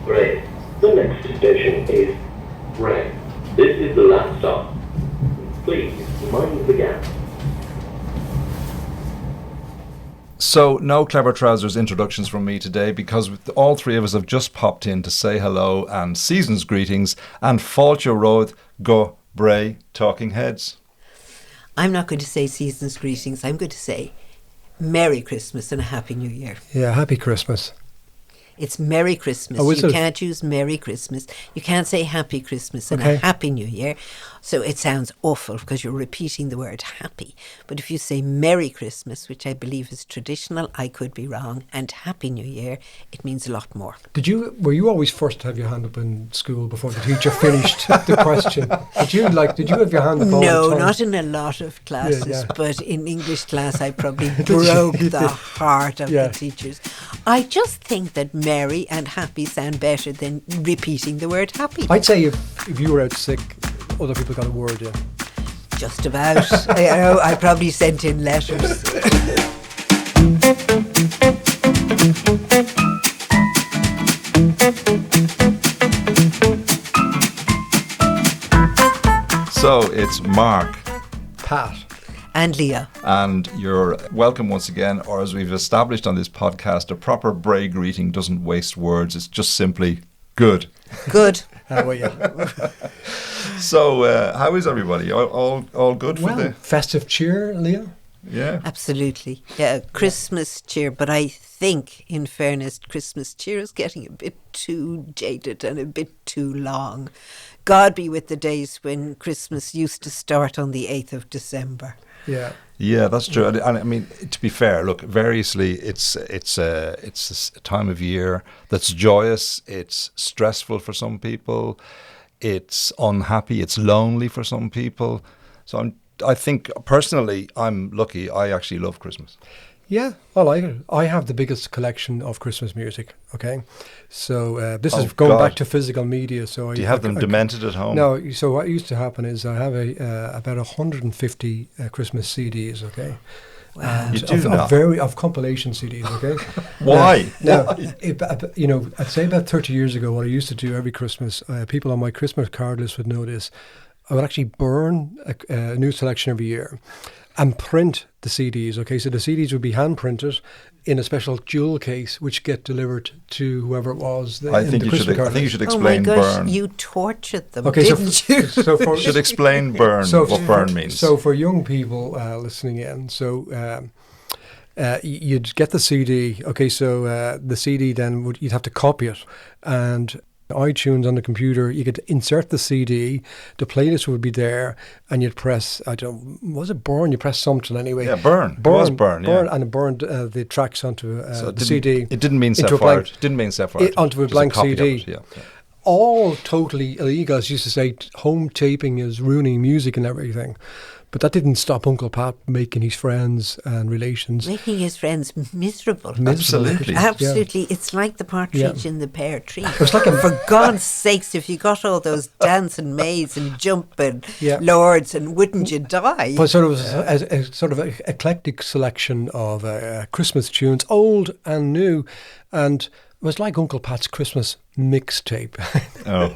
Bray. The next station is Bray. This is the last stop. Please mind the gap. So, no Clever Trousers introductions from me today because all three of us have just popped in to say hello and season's greetings and Fáilte Road go Bray Talking Heads. I'm not going to say season's greetings. I'm going to say Merry Christmas and a Happy New Year. Yeah, Happy Christmas. It's Merry Christmas. Oh, you can't use Merry Christmas. You can't say Happy Christmas and a Happy New Year. So it sounds awful because you're repeating the word happy. But if you say Merry Christmas, which I believe is traditional, I could be wrong, and Happy New Year, it means a lot more. Were you always first to have your hand up in school before the teacher finished the question? Did you have your hand up all the No, time? not in a lot of classes, Yeah. But in English class I probably broke the heart of the teachers. I just think that merry and happy sound better than repeating the word happy. I'd say if you were out sick, other people got a word in. Just about. I probably sent in letters. So, it's Mark, Pat, and Leah. and you're welcome once again, or as we've established on this podcast, a proper Bray greeting doesn't waste words, it's just simply good. Good. how are you? So, how is everybody? All good for the... Festive cheer, Leah? Yeah. Absolutely. Yeah, Christmas cheer. But I think, in fairness, Christmas cheer is getting a bit too jaded and a bit too long. God be with the days when Christmas used to start on the 8th of December. Yeah. Yeah, that's true. And I mean, to be fair, look, variously, it's a time of year that's joyous. It's stressful for some people. It's unhappy. It's lonely for some people. So I think personally, I'm lucky. I actually love Christmas. Yeah, I like it. I have the biggest collection of Christmas music, okay? So this is going back to physical media. So do you have them demented at home? No, so what used to happen is I have about 150 Christmas CDs, okay? Wow. You do not? Of compilation CDs, okay? Why? Now, I'd say about 30 years ago, what I used to do every Christmas, people on my Christmas card list would know this, I would actually burn a new selection every year and print the CDs, okay? So the CDs would be hand printed in a special jewel case, which get delivered to whoever it was. I think you should explain oh my gosh, burn. You tortured them, okay, didn't you? You should explain burn, what burn means. So for young people listening in, you'd get the CD, okay, so the CD then, you'd have to copy it, and iTunes on the computer, you could insert the CD, the playlist would be there, and you'd press, was it burn? You press something anyway. Yeah, burn. It was burn, yeah. And it burned the tracks onto the CD. It didn't mean set fire. It didn't mean set fire. Onto a blank CD. Yeah. All totally illegal. As used to say, home taping is ruining music and everything. But that didn't stop Uncle Pat making his friends and relations. Making his friends miserable. Absolutely. Absolutely. Yeah. It's like the partridge in the pear tree. It's like for God's sakes, if you got all those dancing maids and jumping lords, and wouldn't you die? But so it was a sort of eclectic selection of Christmas tunes, old and new. And it was like Uncle Pat's Christmas mixtape,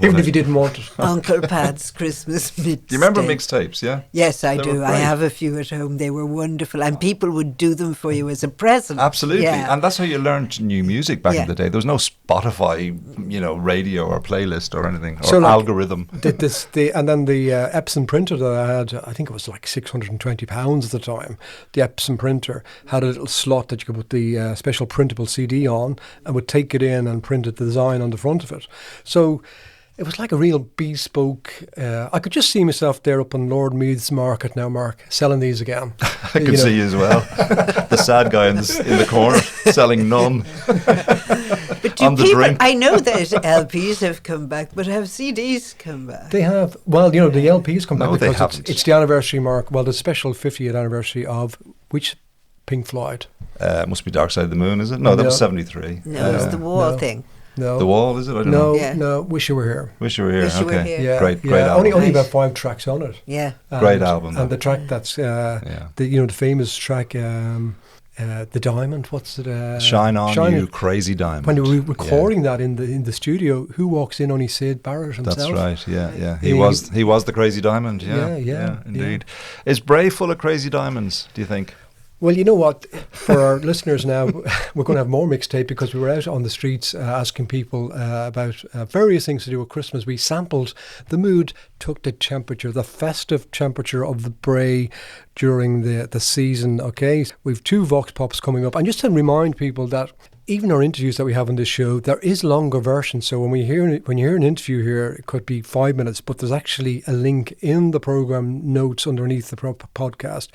even if you didn't want it. Uncle Pat's Christmas mixtape. Do you remember mixtapes, yeah? Yes, I do. I have a few at home. They were wonderful. And people would do them for you as a present. Absolutely. Yeah. And that's how you learned new music back in the day. There was no Spotify, radio or playlist or anything, or algorithm. And then the Epson printer that I had, I think it was like £620 at the time. The Epson printer had a little slot that you could put the special printable CD on and would take it in and print the design on the front of it. So it was like a real bespoke. I could just see myself there up on Lord Meath's Market now, Mark, selling these again. I can see you as well. The sad guy in the corner selling none. But I know that LPs have come back, but have CDs come back? They have. Well, the LPs come back because they haven't. It's the anniversary, Mark. Well, the special 50th anniversary of which Pink Floyd? Must be Dark Side of the Moon, is it? No, that was 73. No, it's the Wall thing. No. The Wall, is it? I don't know. No, Wish You Were Here. Wish You Were Here, okay. Yeah. Great album. Only about 5 tracks on it. Yeah. Great album. And the track that's, the famous track, the diamond. What's it? Shine on, you crazy diamond. When we were recording that in the studio, who walks in? Only Sid Barrett himself. That's right. Yeah. He was the crazy diamond. Yeah, indeed. Is Bray full of crazy diamonds, do you think? Well, you know what? For our listeners now, we're going to have more mixtape because we were out on the streets asking people about various things to do with Christmas. We sampled the mood, took the temperature, the festive temperature of the Bray during the season. Okay, we've 2 Vox Pops coming up, and just to remind people that even our interviews that we have on this show, there is longer versions. So when you hear an interview here, it could be 5 minutes, but there's actually a link in the program notes underneath the podcast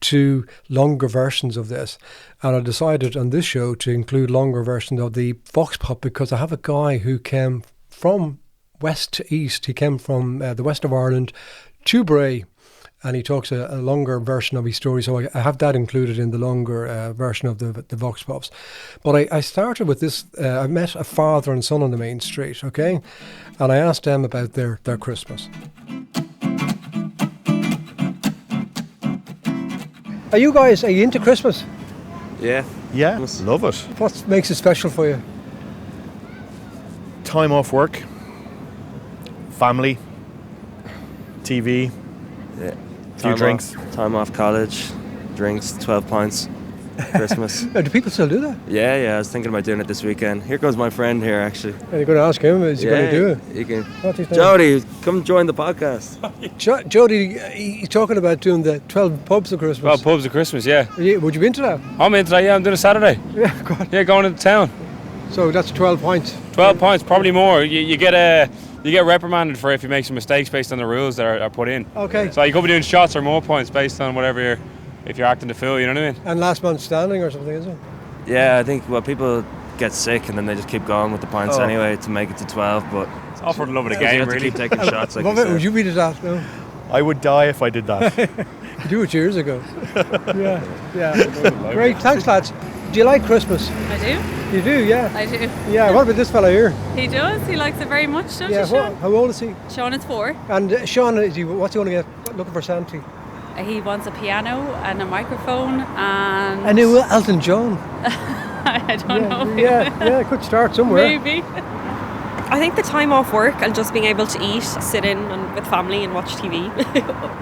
to longer versions of this. And I decided on this show to include longer versions of the Vox Pop because I have a guy who came from west to east. He came from the west of Ireland to Bray. And he talks a longer version of his story. So I have that included in the longer version of the Vox Pops. But I started with this. I met a father and son on the main street, okay? And I asked them about their Christmas. Are you into Christmas? Yeah. Yeah, love it. What makes it special for you? Time off work, family, TV, few drinks. Time off college, drinks, 12 pints, Christmas. Do people still do that? Yeah, I was thinking about doing it this weekend. Here goes my friend here, actually. Are you going to ask him? Is he going to do it? You can. What's his name? Jody, come join the podcast. Jody, he's talking about doing the 12 pubs of Christmas. 12 pubs of Christmas, yeah. Would you be into that? I'm into that, yeah. I'm doing a Saturday. Yeah, go on. Yeah, going into town. So that's 12 points. 12 points, probably more. You get reprimanded for if you make some mistakes based on the rules that are put in. Okay. So you could be doing shots or more points based on whatever if you're acting the fool, you know what I mean? And last man standing or something, is it? Yeah, I think people get sick and then they just keep going with the pints anyway to make it to 12. But it's all for the love of the you game, have really. To keep taking shots. Like you said. Would you be to that? No. I would die if I did that. You do it years ago. Yeah. Great, thanks lads. Do you like Christmas? I do. You do, yeah. I do. Yeah, what about this fella here? He does. He likes it very much, don't you, Sean? How old is he? Sean is 4. And Sean, what's he going to get? Looking for Santa? He wants a piano and a microphone and... A new Elton John. I don't know. Yeah, could start somewhere. Maybe. I think the time off work and just being able to eat, sit in and with family and watch TV,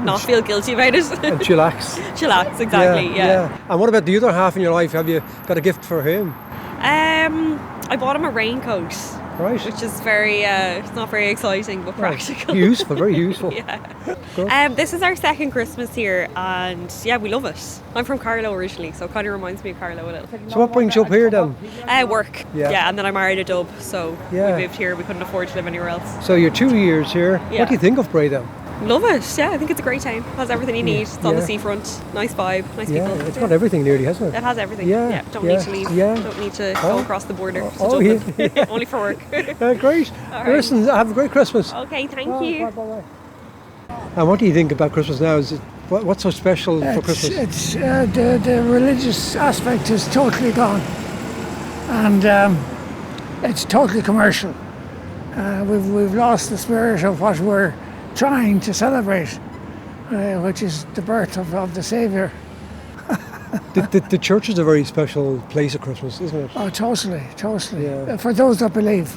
not feel guilty about it. And chillax. Chillax, exactly, yeah. And what about the other half in your life? Have you got a gift for him? I bought him a raincoat. Right. Which is very, it's not very exciting, but practical. Useful, very useful. Yeah. This is our second Christmas here, and yeah, we love it. I'm from Carlow originally, so it kind of reminds me of Carlow a little. So what brings you up here then? Work. Yeah, and then I married a dub, so we moved here. We couldn't afford to live anywhere else. So you're 2 years here. Yeah. What do you think of Bray then? Love it, yeah, I think it's a great town. It has everything you need. It's on the seafront, nice vibe, nice people. Yeah, it's got everything nearly, hasn't it? It has everything, Don't need to leave, don't need to go across the border to Dublin, only for work. Great. Right. Listen, have a great Christmas. Okay, thank you. Bye. And what do you think about Christmas now? What's so special for Christmas? It's the religious aspect is totally gone, and it's totally commercial. We've lost the spirit of what we're trying to celebrate, which is the birth of the Saviour. The church is a very special place at Christmas, isn't it? Oh, totally. Yeah. For those that believe.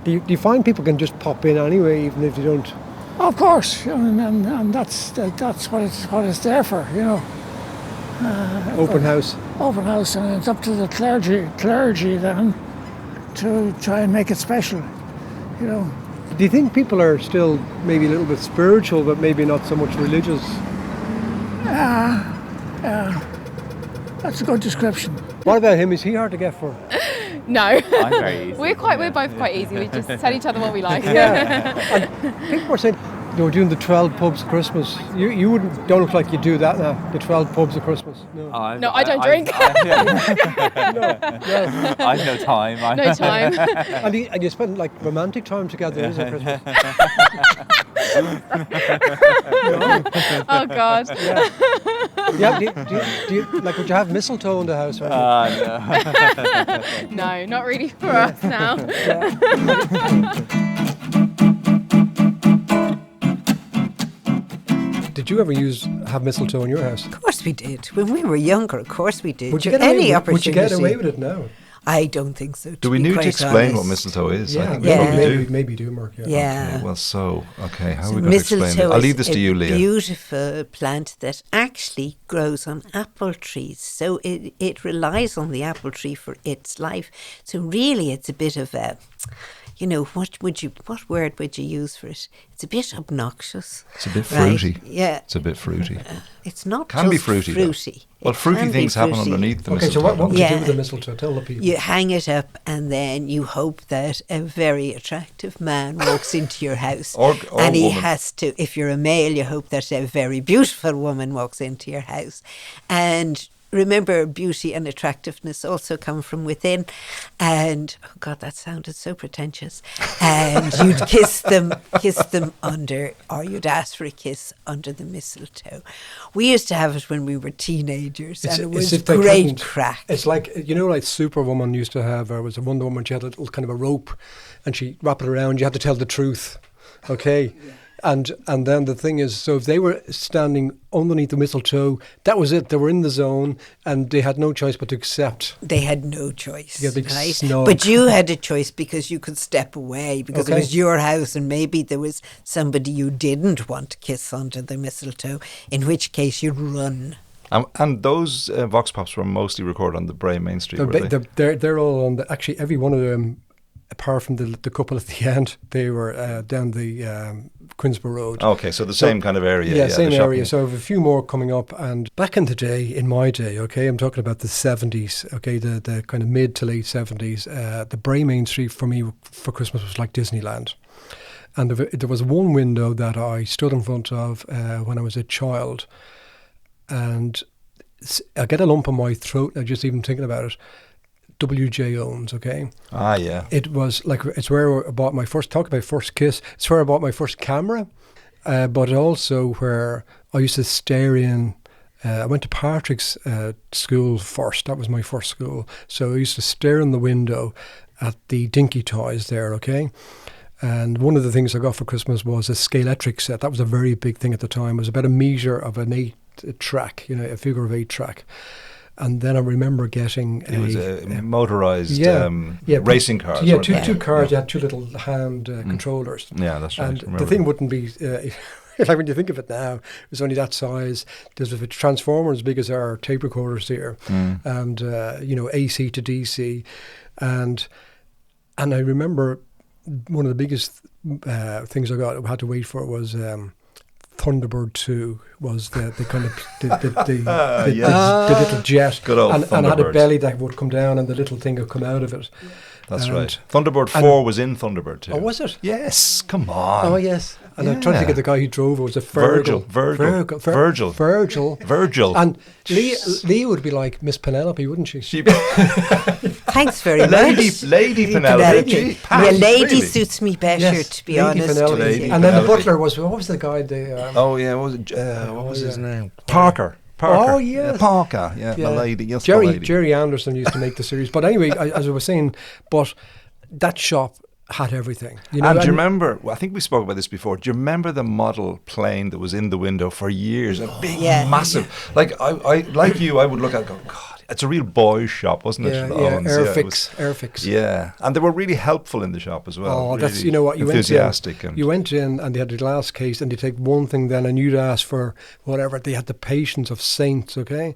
Do you find people can just pop in anyway, even if you don't? Of course, and that's what it's there for, you know. Open house. Open house, and it's up to the clergy then to try and make it special, you know. Do you think people are still maybe a little bit spiritual, but maybe not so much religious? That's a good description. What about him? Is he hard to get for? No. I'm very easy. We're both quite easy. We just tell each other what we like. Yeah. And people were saying they were doing the 12 pubs of Christmas. You don't look like you do that now. The 12 pubs of Christmas. No. No, I don't drink. I have no time. No time. And you spend like romantic time together, is it, Christmas? Oh God. Yeah. Do you like? Would you have mistletoe in the house? Or no. No, not really for us now. Did you ever have mistletoe in your house? Of course we did. When we were younger, of course we did. Would you get away with it now? I don't think so. Do we need to explain what mistletoe is? Yeah, I think maybe do, Mark. Yeah. Okay, well, how are we going to explain it? I'll leave this to you, Leah. Beautiful plant that actually grows on apple trees. So it relies on the apple tree for its life. So really, it's a bit of a, what word would you use for it? It's a bit obnoxious. It's a bit fruity. Right? Yeah. It's a bit fruity. It's not can just be fruity. Well, fruity things happen underneath the mistletoe. Okay, so what would you do with the mistletoe? Tell the people. You hang it up and then you hope that a very attractive man walks into your house. or and he woman. has to, if you're a male, you hope that a very beautiful woman walks into your house. And remember, beauty and attractiveness also come from within. And, oh God, that sounded so pretentious. And you'd kiss them under, or you'd ask for a kiss under the mistletoe. We used to have it when we were teenagers, and it was great crack. It's like, like Superwoman used to have, or was a Wonder Woman, she had a little kind of a rope, and she wrapped it around, you had to tell the truth, okay? Yeah. And then the thing is, so if they were standing underneath the mistletoe, that was it. They were in the zone, and they had no choice but to accept. They had no choice, right? Snug. But you had a choice because you could step away because it was your house, and maybe there was somebody you didn't want to kiss under the mistletoe, in which case you'd run. And those vox pops were mostly recorded on the Bray Main Street, They're all on actually, every one of them, apart from the couple at the end, they were down the Quinsborough Road. Okay, so the same kind of area. Yeah, same area. So I have a few more coming up. And back in the day, in my day, okay, I'm talking about the 70s, okay, the kind of mid to late 70s, the Bray Main Street for me for Christmas was like Disneyland. And there was one window that I stood in front of when I was a child, and I get a lump in my throat now just even thinking about it. W.J. Owens, okay? Ah, yeah. It was like, it's where I bought my first, talk about first kiss, it's where I bought my first camera, but also where I used to stare in, I went to Patrick's school first, that was my first school, so I used to stare in the window at the Dinky toys there, okay? And one of the things I got for Christmas was a Scalextric set. That was a very big thing at the time. It was about a metre of an 8-track, a figure of 8-track. And then I remember getting it was a motorised racing car. Yeah, two cars. You had two little hand controllers. Yeah, that's right. And the thing wouldn't be, like when you think of it now, it was only that size. There's a transformer as big as our tape recorders here, and AC to DC, and I remember one of the biggest things I had to wait for was. Thunderbird 2 was the kind of the little jet, good old and had a belly that would come down and the little thing would come out of it. That's right. Thunderbird 4 was in Thunderbird 2. Oh, was it? Yes, come on. Oh, yes. And I'm trying to think of the guy who drove it. Was a Virgil. And Leah would be like Miss Penelope, wouldn't she? Thanks very much. Lady Penelope. Yeah, lady suits me better, to be honest. And then the butler was, what was the guy? What was his name? Parker. Oh, yes. Parker, my lady. Yes, Jerry Anderson used to make the series. But anyway, as I was saying, but that shop had everything. Do you remember, I think we spoke about this before, do you remember the model plane that was in the window for years? A big, massive, like I like you, I would look at it and go, God, it's a real boys' shop, wasn't it? Airfix. Yeah, and they were really helpful in the shop as well. Oh, really that's, you enthusiastic. You went in and they had a glass case and you take one thing then and you'd ask for whatever. They had the patience of saints, okay?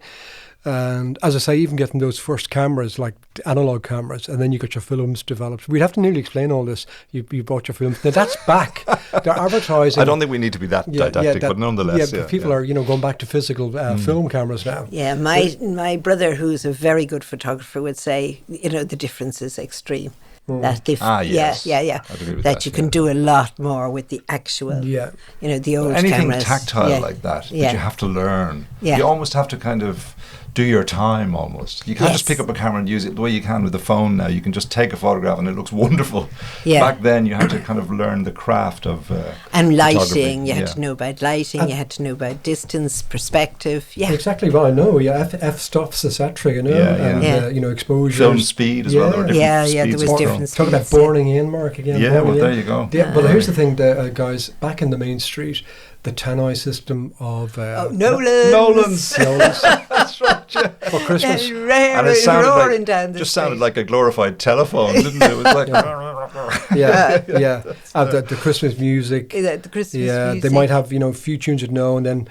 And as I say, even getting those first cameras, like analog cameras, and then you got your films developed. We'd have to nearly explain all this. You bought your films. Now that's back. They're advertising. I don't think we need to be that didactic, but nonetheless. Yeah, people are going back to physical film cameras now. Yeah, my brother, who's a very good photographer, would say, the difference is extreme. That you can do a lot more with the actual, the old anything cameras. Tactile like that you have to learn. Yeah. You almost have to kind of do your time almost. You can't just pick up a camera and use it the way you can with the phone now. You can just take a photograph and it looks wonderful. Yeah. Back then you had to kind of learn the craft of and lighting. You had to know about lighting. You had to know about distance, perspective. Yeah, exactly. Well, I know. Yeah, f-stops, etc. And exposure, film speed as well. There were different speeds. There was different speeds. Talk about burning in, Mark, again. Yeah, well, there you go. Yeah, well, here's the thing, guys. Back in the main street, the Tannoy system of Nolan's. That's right. Yeah. For Christmas. And it sounded sounded like a glorified telephone, didn't it? It was like yeah. And the Christmas music. The Christmas music. They might have a few tunes you'd know, and then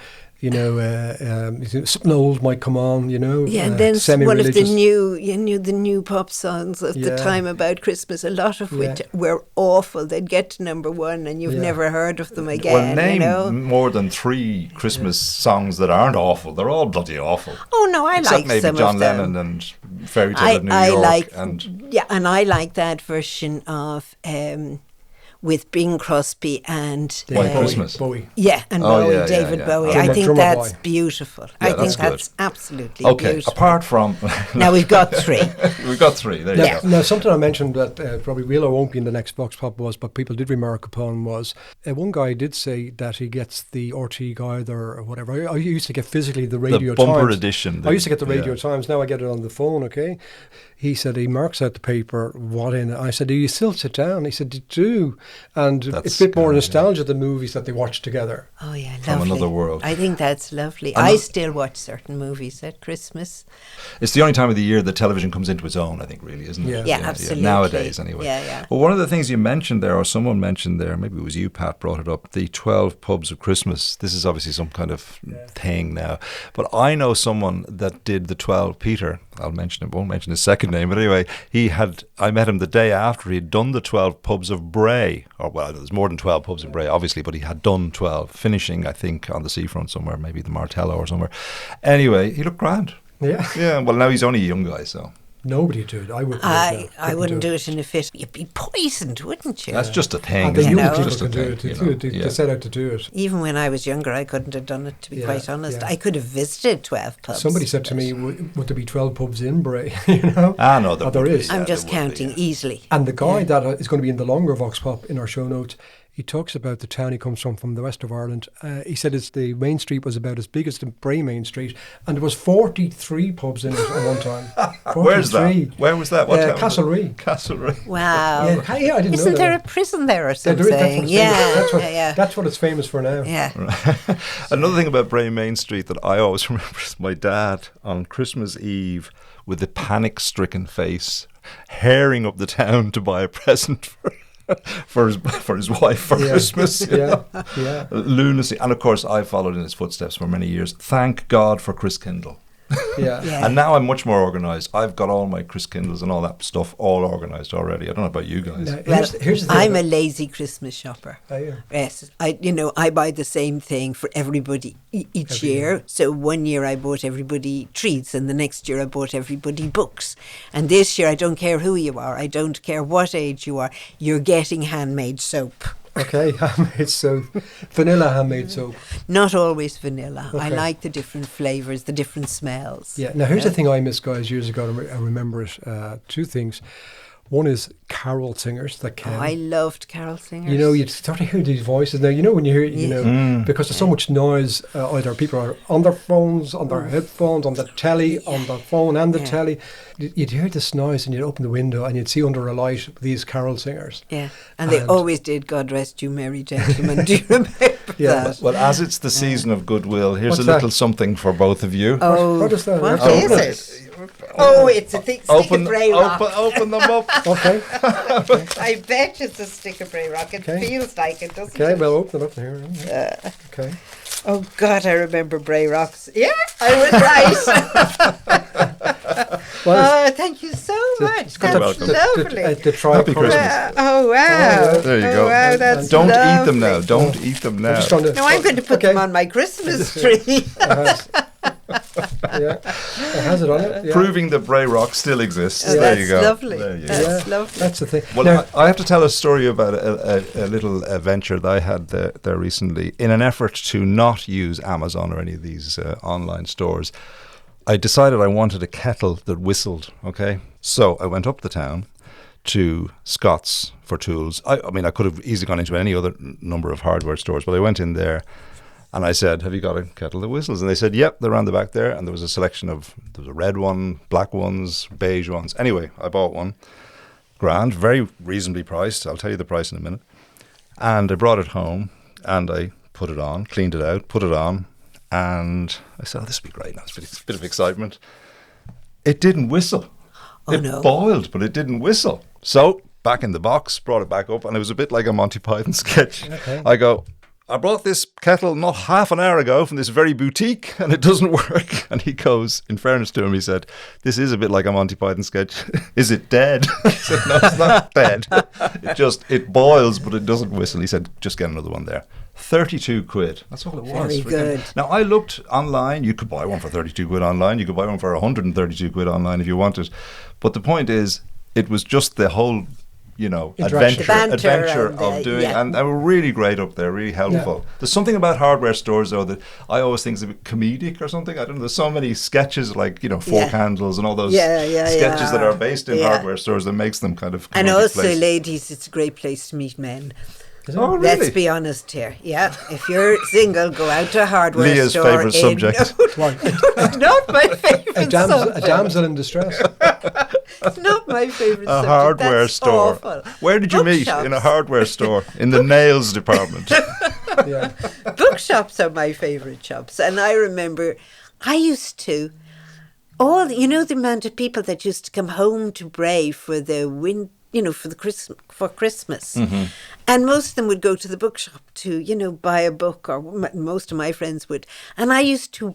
something old might come on, Yeah, and then one of the new pop songs of the time about Christmas, a lot of which were awful. They'd get to number one and you've never heard of them again. Well, name more than 3 Christmas songs that aren't awful. They're all bloody awful. Oh, no, I Except like maybe some John of them. Lennon and Fairy Tale of New York. And I like that version of... with Bing Crosby and White Christmas. Bowie. Yeah, and David Bowie. I think that's beautiful. I think that's absolutely beautiful. Apart from... Now we've got 3. We've got 3, there you go. Now, something I mentioned that probably won't be in the next Vox Pop but people did remark upon was, one guy did say that he gets the RT Guide or whatever. I used to get physically the Radio the bumper Times. edition. I used to get the Radio Times, now I get it on the phone, okay? He said he marks out the paper, what in it. I said, do you still sit down? He said, you do. And it's a bit more nostalgia than movies that they watch together. Oh, yeah, lovely. From another world. I think that's lovely. I still watch certain movies at Christmas. It's the only time of the year that television comes into its own, I think, really, isn't it? Yeah, absolutely. Nowadays, anyway. Yeah. Well, one of the things you mentioned there, or someone mentioned there, maybe it was you, Pat, brought it up, the 12 pubs of Christmas. This is obviously some kind of thing now. But I know someone that did the 12, Peter, won't mention his second name, but anyway, I met him the day after he'd done the 12 pubs of Bray, there's more than 12 pubs in Bray, obviously, but he had done 12, finishing, I think, on the seafront somewhere, maybe the Martello or somewhere. Anyway, he looked grand. Yeah. Yeah, well, now he's only a young guy, so... Nobody would do it. I wouldn't do it in a fit. You'd be poisoned, wouldn't you? That's just a thing. The young people can do it. They set out to do it. Even when I was younger, I couldn't have done it, to be quite honest. Yeah. I could have visited 12 pubs. Somebody said to me, would there be 12 pubs in Bray? No, there is. I'm just counting easily. And the guy that is going to be in the longer Vox Pop in our show notes, he talks about the town he comes from the west of Ireland. He said the main street was about as big as the Bray main street, and there was 43 pubs in it at one time. 43. Where's that? Where was that? What town? Castlereagh. Castlereagh. Wow. Yeah, I didn't know Isn't there a prison there or something? That's what it's famous for now. Yeah. Right. Another thing about Bray Main Street that I always remember is my dad on Christmas Eve with a panic-stricken face, herring up the town to buy a present for his wife for Christmas. Yeah. Lunacy. And of course, I followed in his footsteps for many years. Thank God for Chris Kindle. Yeah. And now I'm much more organised. I've got all my Chris Kindles and all that stuff all organised already. I don't know about you guys. Now, here's the thing. I'm a lazy Christmas shopper. Oh, yeah. Yes, I buy the same thing for everybody each year. So one year I bought everybody treats, and the next year I bought everybody books. And this year I don't care who you are. I don't care what age you are. You're getting handmade soap. Okay, handmade soap. Vanilla handmade soap. Not always vanilla. Okay. I like the different flavours, the different smells. Yeah, now here's the thing I missed, guys, years ago. I remember it. 2 things. One is carol singers that came. I loved carol singers. You start to hear these voices. Now, when you hear it, because there's so much noise, either people are on their phones, on their headphones, on the telly, on the phone and the telly. You'd hear this noise and you'd open the window and you'd see under a light these carol singers. Yeah, and they always did God Rest You Merry Gentlemen. Do you remember that? Well, as it's the season of goodwill, here's a little something for both of you. Oh, what is that? What is it? Oh, it's a stick of Bray Rock. Open them up. Okay. I bet it's a stick of Bray Rock. It feels like it, doesn't it? Okay, well, open it up here. Okay. Oh, God, I remember Bray Rocks. Yeah, I was right. Thank you so much. That's lovely. Happy Christmas. Oh, wow. There you go. Wow, that's Don't lovely. eat them now. Don't eat them now. No, I'm going to put them on my Christmas tree. Yeah, it has it on it. Yeah. Proving that Bray Rock still exists. Oh, there you go. Lovely. That's lovely. That's the thing. Well, now, I have to tell a story about a little adventure that I had there recently. In an effort to not use Amazon or any of these online stores, I decided I wanted a kettle that whistled, okay? So I went up the town to Scott's for tools. I mean, I could have easily gone into any other number of hardware stores, but I went in there and I said, have you got a kettle that whistles? And they said, yep, they're around the back there. And there was a selection of, there was a red one, black ones, beige ones. Anyway, I bought one. Grand, very reasonably priced. I'll tell you the price in a minute. And I brought it home and I put it on, cleaned it out, put it on, and I said, this will be great. Now it's a bit of excitement. It didn't whistle. It boiled, but it didn't whistle. So back in the box, brought it back up, and it was a bit like a Monty Python sketch. Okay. I brought this kettle not half an hour ago from this very boutique, and it doesn't work. And he goes, in fairness to him, he said, this is a bit like a Monty Python sketch. Is it dead? I said, no, it's not dead. It boils, but it doesn't whistle. He said, just get another one there. 32 quid. That's all it was. Very good. Now, I looked online. You could buy one for 32 quid online. You could buy one for 132 quid online if you wanted. But the point is, it was just the whole, adventure of doing, and they were really great up there, really helpful. Yeah. There's something about hardware stores, though, that I always think is a bit comedic or something. I don't know. There's so many sketches like, Four Candles and all those sketches that are based in hardware stores that makes them kind of and also, places. Ladies, it's a great place to meet men. Oh, really? Let's be honest here. Yeah, if you're single, go out to a hardware Leah's store. Leah's favourite subject. It's not my favourite subject. A damsel in distress. It's not my favourite subject. A hardware That's store. Awful. Where did you meet? In a hardware store. In the nails department. Bookshops are my favourite shops. And I remember I used to, the amount of people that used to come home to Bray for the for Christmas. Mm-hmm. And most of them would go to the bookshop to, buy a book, or most of my friends would. And I used to,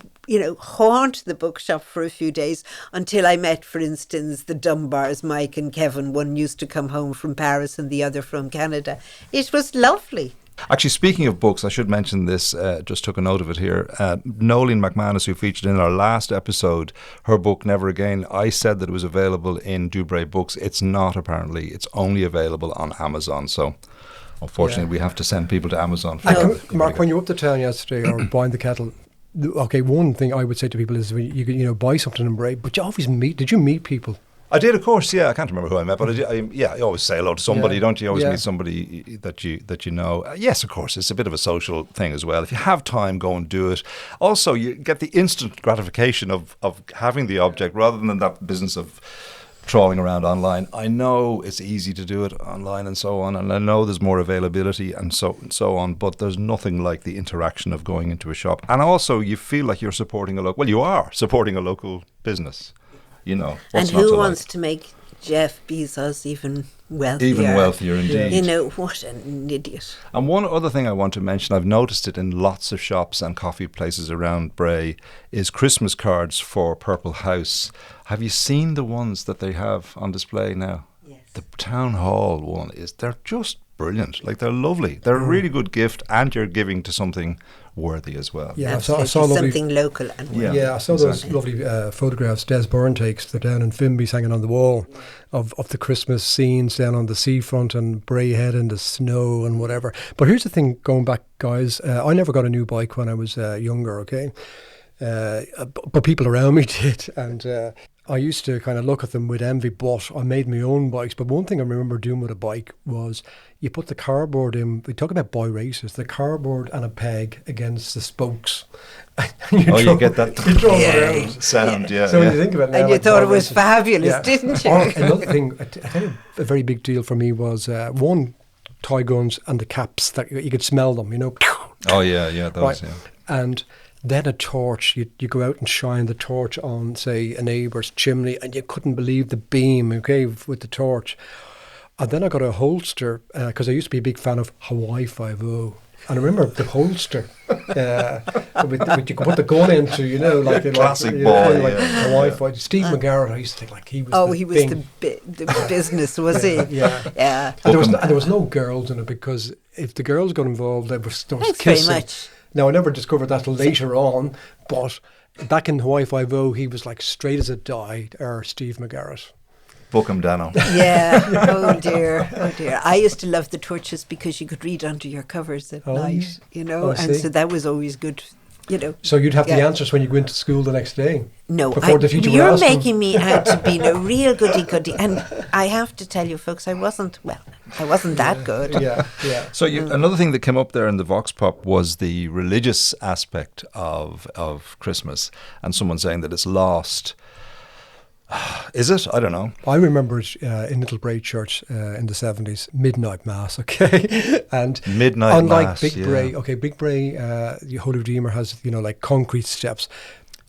haunt the bookshop for a few days until I met, for instance, the Dunbars, Mike and Kevin. One used to come home from Paris and the other from Canada. It was lovely. Actually, speaking of books, I should mention this, just took a note of it here. Noeline McManus, who featured in our last episode, her book, Never Again, I said that it was available in Bray Books. It's not, apparently. It's only available on Amazon. So, unfortunately, we have to send people to Amazon. Mark, when you were up to town yesterday or buying the kettle, one thing I would say to people is you could, buy something in Bray, but you always did you meet people? I did, of course. Yeah, I can't remember who I met, but I always say hello to somebody, don't you? You always meet somebody that you know. Yes, of course, it's a bit of a social thing as well. If you have time, go and do it. Also, you get the instant gratification of having the object rather than that business of trawling around online. I know it's easy to do it online and so on, and I know there's more availability and so on, but there's nothing like the interaction of going into a shop. And also, you feel like you're supporting you are supporting a local business. And who wants to make Jeff Bezos even wealthier? Even wealthier, indeed. What an idiot. And one other thing I want to mention, I've noticed it in lots of shops and coffee places around Bray, is Christmas cards for Purple House. Have you seen the ones that they have on display now? Yes. The Town Hall one they're just brilliant. Like, they're lovely. They're a really good gift, and you're giving to something worthy as well. Yeah, I saw something local. And I saw those lovely photographs Des Byrne takes. They're down in Finby's hanging on the wall of the Christmas scenes down on the seafront and Bray Head in the snow and whatever. But here's the thing, going back, guys, I never got a new bike when I was younger, okay? But people around me did, and I used to kind of look at them with envy, but I made my own bikes. But one thing I remember doing with a bike was you put the cardboard in, we talk about boy races, the cardboard and a peg against the spokes. You get that sound, So when you think about it now, and you thought it was fabulous, didn't you? Another thing, I think a very big deal for me was one, toy guns and the caps that you could smell them, Oh yeah, those, right. And then a torch, you go out and shine the torch on, say, a neighbour's chimney, and you couldn't believe the beam, with the torch. And then I got a holster, because I used to be a big fan of Hawaii 5-0. And I remember the holster, you could put the gun into, like a classic boy, Hawaii 5. Steve McGarrett, I used to think like he was. Oh, he was the business, was he? Yeah. And there was no girls in it, because if the girls got involved, there was Thanks kissing. very much. Now, I never discovered that till later on, but back in Hawaii 5-0, he was like straight as a die, or Steve McGarrett. Book him, Dano. Yeah. Oh dear. I used to love the torches because you could read under your covers at night, and so that was always good. So you'd have the answers when you go into school the next day? No, before the teacher would you're ask making me out to be a real goody-goody. And I have to tell you, folks, I wasn't that good. Yeah. So another thing that came up there in the Vox Pop was the religious aspect of Christmas, and someone saying that it's lost. Is it? I don't know. I remember it in Little Bray Church in the 70s, midnight mass, okay? And midnight unlike mass, Big Bray, okay, Big Bray, the Holy Redeemer has, like concrete steps.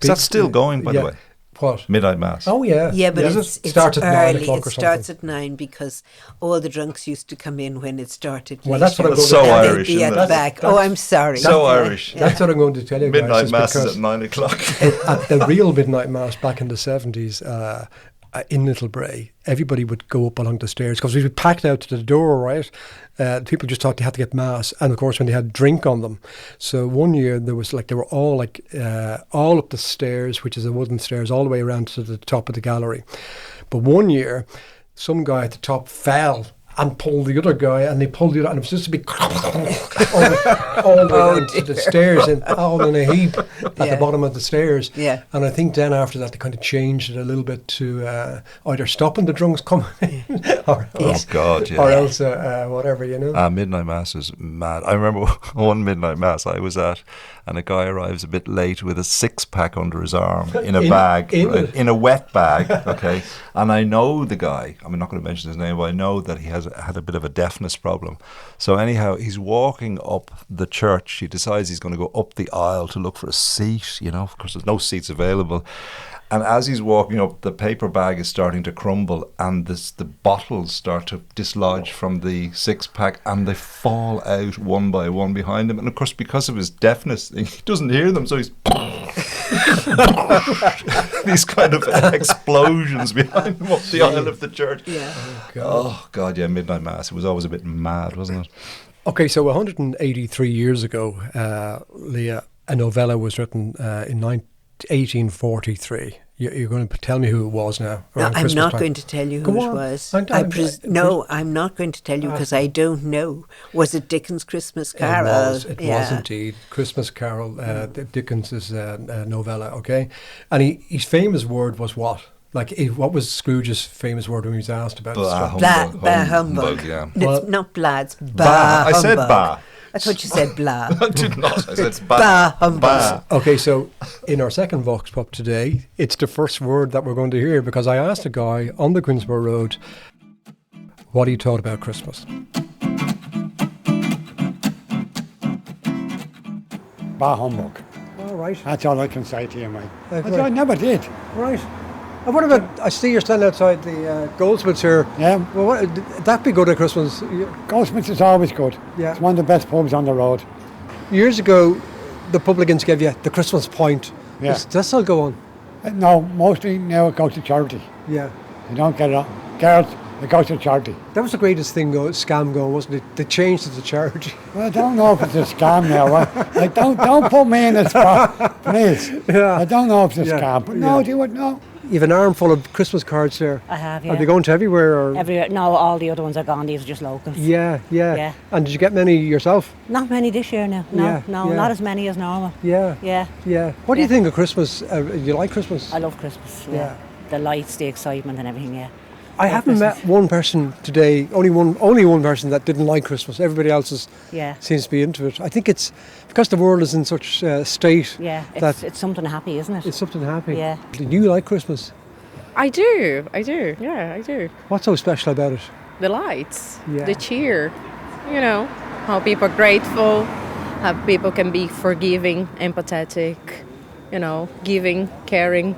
Is that still going, by the way? What? Midnight mass. Oh, yeah. Yeah, but it starts at early. 9 o'clock or something. It starts at 9 because all the drunks used to come in when it started. Well, that's what I'm so Irish, isn't it? Back. Oh, I'm sorry. So Irish. That's what I'm going to tell you, midnight guys. Mass is at 9 o'clock. At the real midnight mass back in the 70s, in Little Bray, everybody would go up along the stairs because we'd be packed out to the door, right? People just thought they had to get mass, and of course when they had drink on them. So one year they were all up the stairs, which is a wooden stairs, all the way around to the top of the gallery. But one year, some guy at the top fell and pulled the other guy, and they pulled the other, and it was just a big all the way down to the stairs, and all in a heap at the bottom of the stairs. Yeah. And I think then after that they kind of changed it a little bit to either stopping the drunks coming in, or else, or else whatever, Midnight Mass is mad. I remember one midnight mass I was at, and a guy arrives a bit late with a 6-pack under his arm in a bag, in a wet bag, okay. And I know the guy. I'm not going to mention his name, but I know that he had a bit of a deafness problem. So anyhow, he's walking up the church. He decides he's going to go up the aisle to look for a seat. Of course, there's no seats available. And as he's walking up, the paper bag is starting to crumble, and the bottles start to dislodge from the 6-pack, and they fall out one by one behind him. And of course, because of his deafness, he doesn't hear them, so he's these kind of explosions behind him up the aisle of the church. Yeah. Oh God, yeah, midnight mass. It was always a bit mad, wasn't it? Okay, so 183 years ago, Leah, a novella was written in 1843. You're going to tell me who it was now? No, I'm Christmas not time. going to tell you who it was. No, I'm not going to tell you because I don't know. Was it Dickens' Christmas Carol? It was indeed. Christmas Carol, Dickens' novella, okay? And his famous word was what? What was Scrooge's famous word when he was asked about it? Bah humbug. Yeah. It's not blads. Bah I said humbug. bah. I thought you said blah. I did not. I said bah. Bah humbug. Bah. Okay, so in our second Vox Pop today, it's the first word that we're going to hear because I asked a guy on the Queensborough Road what he thought about Christmas. Bah humbug. All right. That's all I can say to you, mate. Right. I never did. Right. And what about, I see you're standing outside the Goldsmiths here. Yeah. Well, that'd be good at Christmas. Goldsmiths is always good. Yeah. It's one of the best pubs on the road. Years ago, the publicans gave you the Christmas point. Yeah. Does that still go on? No, mostly now it goes to charity. Yeah. You don't get it on. Girls, it goes to charity. That was the greatest scam going, wasn't it? They changed it to charity. Well, I don't know if it's a scam now. Don't put me in a spot, please. Yeah. I don't know if it's a scam. But no, do you what? No. You have an armful of Christmas cards there. I have, yeah. Are they going to everywhere? Or? Everywhere. No, all the other ones are gone. These are just locals. Yeah. And did you get many yourself? Not many this year now. No, not as many as normal. Yeah. What do you think of Christmas? You like Christmas? I love Christmas. Yeah. The lights, the excitement, and everything. Yeah. I haven't met one person today. Only one person that didn't like Christmas. Everybody else seems to be into it. I think it's because the world is in such a state. Yeah, it's something happy, isn't it? It's something happy. Yeah. Do you like Christmas? I do. Yeah, I do. What's so special about it? The lights, the cheer, how people are grateful, how people can be forgiving, empathetic, giving, caring.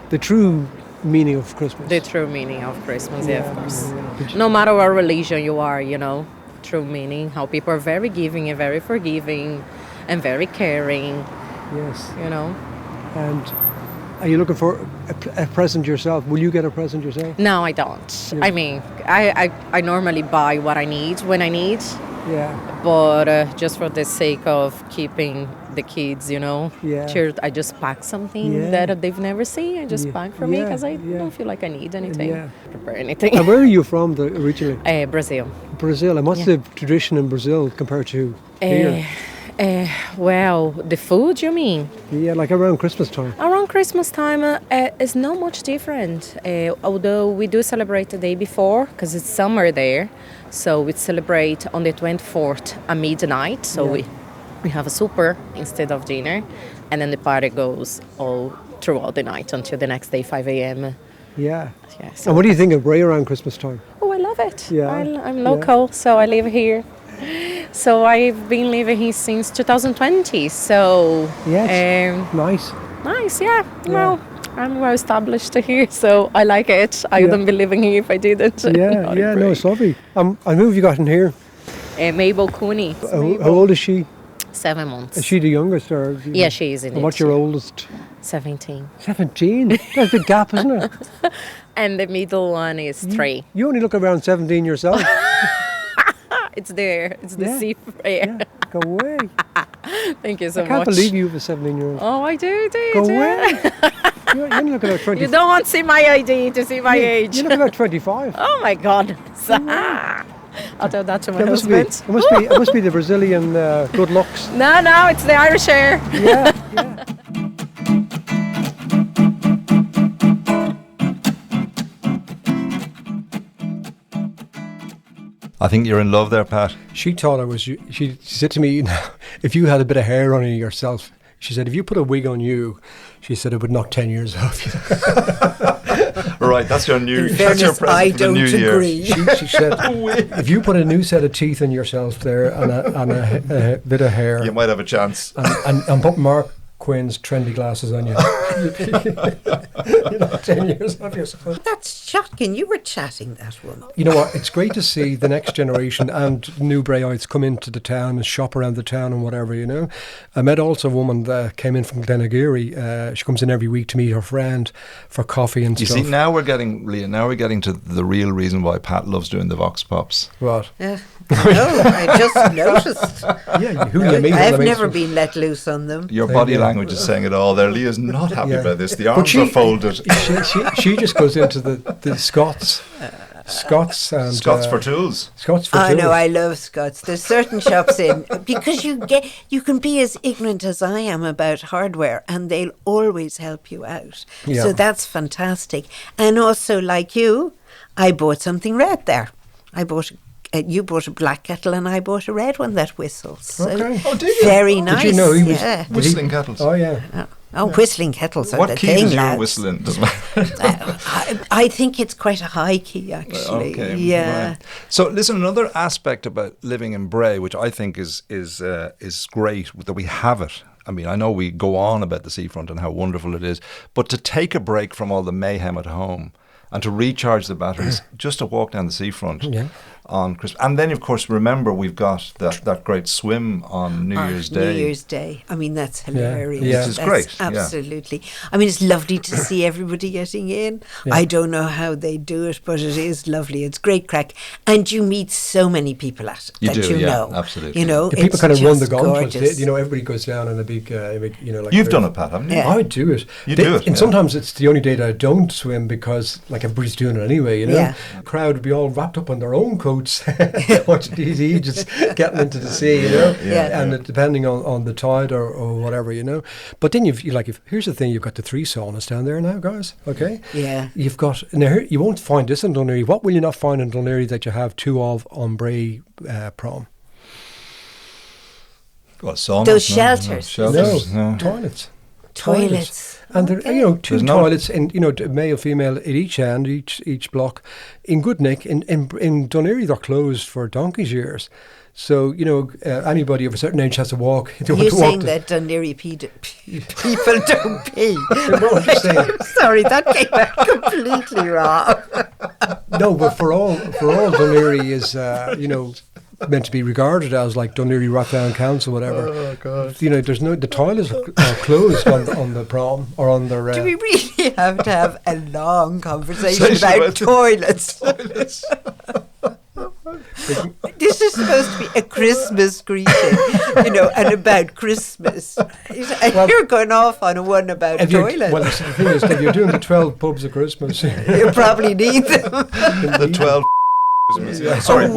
The true meaning of Christmas. The true meaning of Christmas, of course. Yeah. No matter what religion you are, true meaning, how people are very giving and very forgiving and very caring. Yes. And are you looking for a present yourself? Will you get a present yourself? No, I don't. Yes. I mean, I normally buy what I need when I need. Yeah. But just for the sake of keeping the kids, cheered, I just pack something that they've never seen. I just pack for me because I don't feel like I need anything, prepare anything. And where are you from originally? Brazil. Brazil. And what's the tradition in Brazil compared to here? Well, the food, you mean? Yeah, like around Christmas time. Around Christmas time, it's not much different. Although we do celebrate the day before because it's summer there. So we celebrate on the 24th at midnight. So we have a supper instead of dinner. And then the party goes all throughout the night until the next day, 5 a.m. Yeah. So And what do you think of Bray around Christmas time? Oh, I love it. Yeah. I'm local, so I live here. So I've been living here since 2020. So yes, nice. Nice, yeah. Well, I'm well established here, so I like it. I wouldn't be living here if I didn't. Yeah, no, it's lovely. And who have you got in here? Mabel Cooney. How old is she? 7 months. Is she the youngest? Or Yeah, she is. And what's your oldest? 17. 17? That's a big gap, isn't it? And the middle one is 3. You only look around 17 yourself. It's there. It's the sea. Yeah, go away. Thank you so much. I can't believe you have a 17-year-old. Oh, I do. Go away. You only look about 20. You don't want to see my ID to see my age. You look about 25. Oh my God. I'll tell that to my husband. It must be the Brazilian good looks. No, it's the Irish hair. Yeah. I think you're in love there, Pat. She thought I was. She said to me, if you had a bit of hair on you yourself, she said, if you put a wig on you, she said it would knock 10 years off you. Right, that's your new. In That's your fairness, present I for the don't new agree. year. She said, if you put a new set of teeth in yourself there and a bit of hair, You might have a chance. and put Mark Quinn's trendy glasses on you, you know, 10 years off yourself. That's shocking. You were chatting that one. You know what? It's great to see the next generation and new Brayites come into the town and shop around the town and whatever, you know. I met also a woman that came in from Dun Laoghaire. She comes in every week to meet her friend for coffee and You stuff. see, now we're getting, Leah, to the real reason why Pat loves doing the Vox Pops. What? No, I just noticed. Yeah, who you meet? I've never been let loose on them. Your body language is saying it all there. Leah's not happy about this. The arms are folded. She just goes into the Scots. Scots and Scots for tools. Scots for I tools. know, I love Scots. There's certain shops in because you can be as ignorant as I am about hardware, and they'll always help you out. Yeah. So that's fantastic. And also, like you, I bought something red there. You bought a black kettle and I bought a red one that whistles. So Okay. Oh, did you? Very nice. Did you know he was Whistling kettles. Oh yeah. Whistling kettles are What the key thing, is your lads. whistling? Doesn't matter. I think it's quite a high key, actually. Okay, yeah. right. So, listen, another aspect about living in Bray, which I think is great, that we have it. I mean, I know we go on about the seafront and how wonderful it is, but to take a break from all the mayhem at home and to recharge the batteries, just to walk down the seafront on Christmas. And then, of course, remember, we've got that great swim on New Year's Day. New Year's Day. I mean, that's hilarious. Yeah. This is great. Absolutely. I mean, it's lovely to see everybody getting in. Yeah. I don't know how they do it, but it is lovely. It's great crack. And you meet so many people at it that you know. Absolutely. You know, The people it's kind of run the just gauntlet. gorgeous. You know, everybody goes down in a big, you know, like... You've done it, Pat, haven't you? Yeah. I do it. You do it, And yeah. sometimes it's the only day that I don't swim because, like, everybody's doing it anyway, you know? Yeah. The crowd would be all wrapped up in their own coats watching TV, just getting into the sea, you know? Yeah. And depending on the tide or whatever, you know? But then here's the thing, you've got the 3 saunas down there now, guys, okay? Yeah. You've got... Now, you won't find this in Dun Laoghaire. What will you not find in Dun Laoghaire that you have 2 of on Bray Prom? Well, saunas, Those shelters. No. Toilets. And there, you know, 2 toilets in, you know, male, female at each end, each block. In good nick, in Dun Laoghaire, they're closed for donkey's years. So, you know, anybody of a certain age has to walk. You're saying that Dun Laoghaire people don't pee. No, I'm just saying. Sorry, that came out completely wrong. No, but for all Dun Laoghaire is, you know, meant to be regarded as like Dun Laoghaire Rockdown Council, whatever. Oh, God. You know, the toilets are closed on the prom or on their... Do we really have to have a long conversation about toilets? This is supposed to be a Christmas greeting, you know, and about Christmas. And you're going off on one about toilets. Well, the thing is, if you're doing the 12 pubs of Christmas... You probably need them. The 12 Sorry.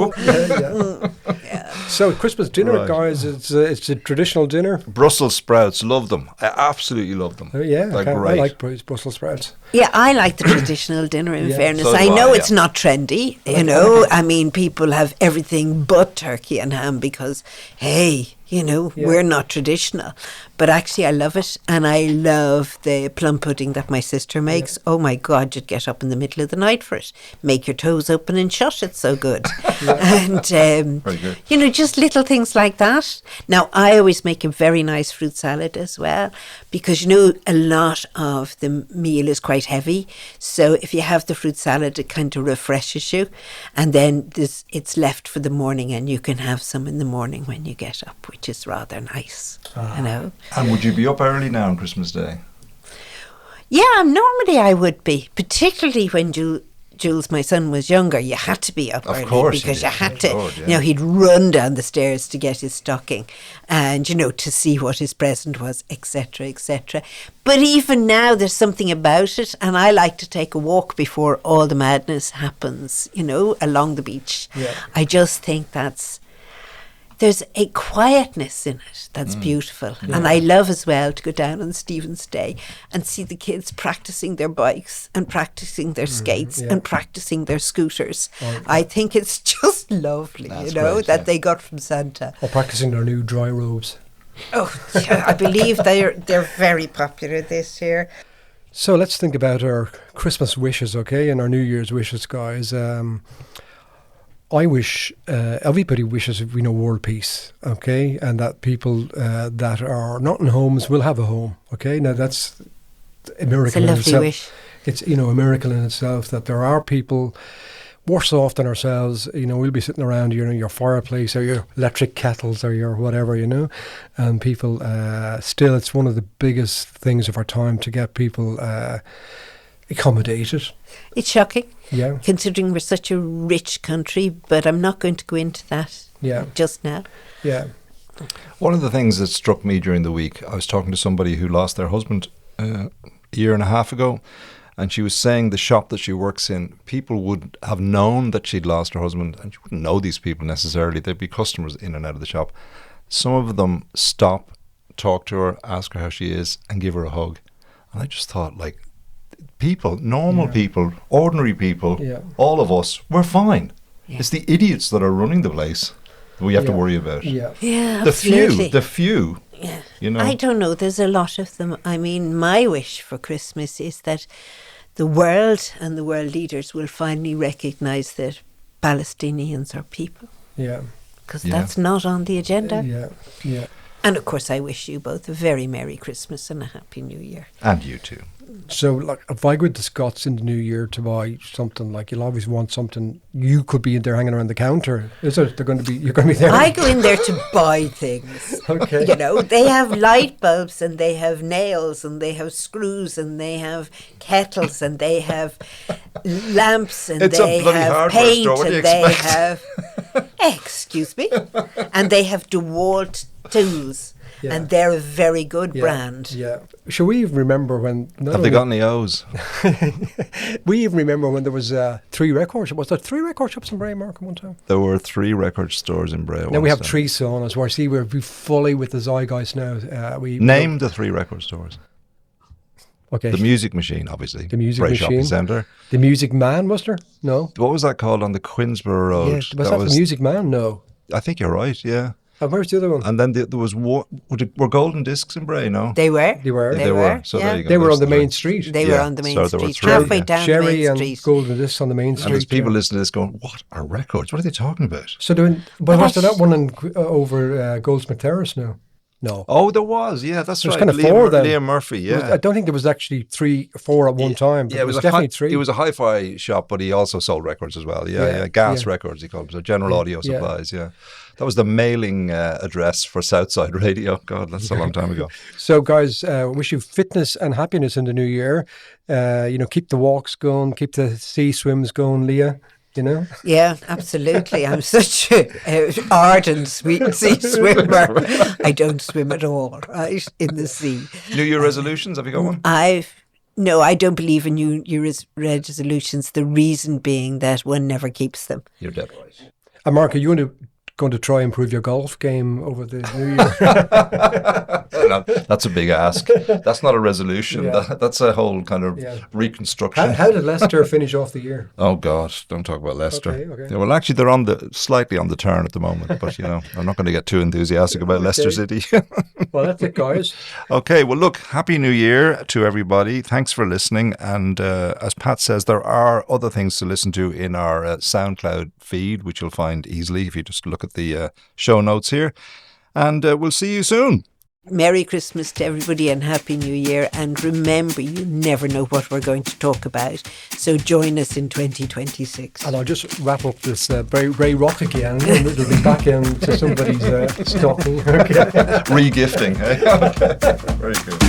So Christmas dinner, Right. guys, it's a traditional dinner. Brussels sprouts, love them. I absolutely love them. Yeah, They're I great. like Brussels sprouts. Yeah, I like the traditional dinner, in Yeah. fairness. So do I know I, it's yeah. not trendy, you know. I mean, people have everything but turkey and ham because, hey, We're not traditional, but actually I love it, and I love the plum pudding that my sister makes. Oh my God, you'd get up in the middle of the night for it. Make your toes open and shut. It's so good. And Very good. just little things like that. Now I always make a very nice fruit salad as well, because a lot of the meal is quite heavy. So if you have the fruit salad, it kind of refreshes you, and then it's left for the morning, and you can have some in the morning when you get up, which is rather nice, And would you be up early now on Christmas Day? Yeah, normally I would be, particularly when Jules, my son, was younger. You had to be up early, course because you you had to, Lord, yeah. he'd run down the stairs to get his stocking and, to see what his present was, etc., etc. But even now there's something about it, and I like to take a walk before all the madness happens, along the beach. Yeah. I just think there's a quietness in it that's beautiful. Yeah. And I love as well to go down on Stephen's Day and see the kids practicing their bikes and practicing their skates and practicing their scooters. I think it's just lovely, that they got from Santa. Or practicing their new dry robes. Oh, yeah, I believe they're very popular this year. So let's think about our Christmas wishes, okay, and our New Year's wishes, guys. I wish, everybody wishes, world peace, okay? And that people that are not in homes will have a home, okay? Now that's a miracle in itself. It's a lovely wish. It's, a miracle in itself that there are people worse off than ourselves. We'll be sitting around your fireplace or your electric kettles or your whatever, and people, still, it's one of the biggest things of our time to get people accommodated. It's shocking, considering we're such a rich country, but I'm not going to go into that just now. Yeah. One of the things that struck me during the week, I was talking to somebody who lost their husband a year and a half ago, and she was saying the shop that she works in, people would have known that she'd lost her husband, and you wouldn't know these people necessarily. There'd be customers in and out of the shop. Some of them stop, talk to her, ask her how she is, and give her a hug. And I just thought, people, normal people, ordinary people, all of us, we're fine. Yeah. It's the idiots that are running the place that we have to worry about. Yeah, absolutely. The few. Yeah. I don't know, there's a lot of them. I mean, my wish for Christmas is that the world and the world leaders will finally recognise that Palestinians are people. Yeah. Because that's not on the agenda. Yeah. And of course I wish you both a very Merry Christmas and a Happy New Year. And you too. So, if I go to Scott's in the new year to buy something, you'll always want something. You could be in there hanging around the counter. Is it? You're going to be there. I go in there to buy things. Okay. They have light bulbs and they have nails and they have screws and they have kettles and they have lamps and they have paint and they have. Excuse me. And they have DeWalt tools. Yeah. And they're a very good brand. Yeah. Shall we even remember when... Have they got any O's? We even remember when there was 3 record shops. Was there 3 record shops in Bray, Mark, at one time? There were 3 record stores in Bray. Now we have 3 saunas. Where I see we're fully with the zeitgeist now. Name the 3 record stores. Okay. The Music Machine, obviously. The Music Bray Machine. Shopping Centre. The Music Man, was there? No. What was that called on the Queensborough Road? Yeah, was that the Music Man? No. I think you're right, yeah. And where's the other one? And then there was were Golden Discs in Bray, no? They were. They were. So there you go. They were on the main street. They were on the main street. Three, halfway down Sherry the main and street. Golden Discs on the main street. And there's people listening to this going, what are records? What are they talking about? So was there that one over Goldsmith Terrace now? No. Oh, there was. Yeah, that's right. There's kind of 4 then. Leah Murphy, yeah. I don't think there was actually 3 or 4 at one time. But it was definitely 3. He was a hi-fi shop, but he also sold records as well. Yeah. Gas records, he called them. So General Audio Supplies, yeah. That was the mailing address for Southside Radio. God, that's a long time ago. So, guys, wish you fitness and happiness in the new year. Keep the walks going, keep the sea swims going, Leah. Yeah, absolutely. I'm such an ardent sweet sea swimmer. I don't swim at all, right, in the sea. New Year resolutions, have you got one? No, I don't believe in New Year's resolutions, the reason being that one never keeps them. You're dead right. And Mark, are you going to going to try and improve your golf game over the new year? No, that's a big ask. That's not a resolution. Yeah. That's a whole kind of reconstruction. How did Leicester finish off the year? Oh God, don't talk about Leicester. Okay. Yeah, well, actually, they're slightly on the turn at the moment, but I'm not going to get too enthusiastic about Leicester City. Well, that's it, guys. Okay, well, look, Happy New Year to everybody. Thanks for listening. And as Pat says, there are other things to listen to in our SoundCloud feed, which you'll find easily if you just look at the show notes here. And we'll see you soon. Merry Christmas to everybody and Happy New Year. And remember, you never know what we're going to talk about. So join us in 2026. And I'll just wrap up this Bray Rock again. And it'll be back into somebody's stocking. Okay. Re-gifting. Okay. Very good.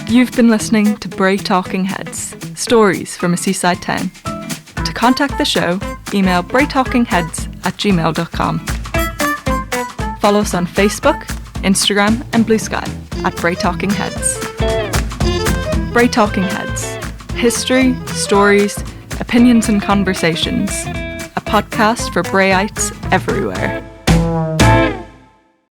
You've been listening to Bray Talking Heads, stories from a seaside town. To contact the show, email braytalkingheads@gmail.com. Follow us on Facebook, Instagram and Blue Sky @Bray Talking Heads. Bray Talking Heads. History, stories, opinions and conversations. A podcast for Brayites everywhere.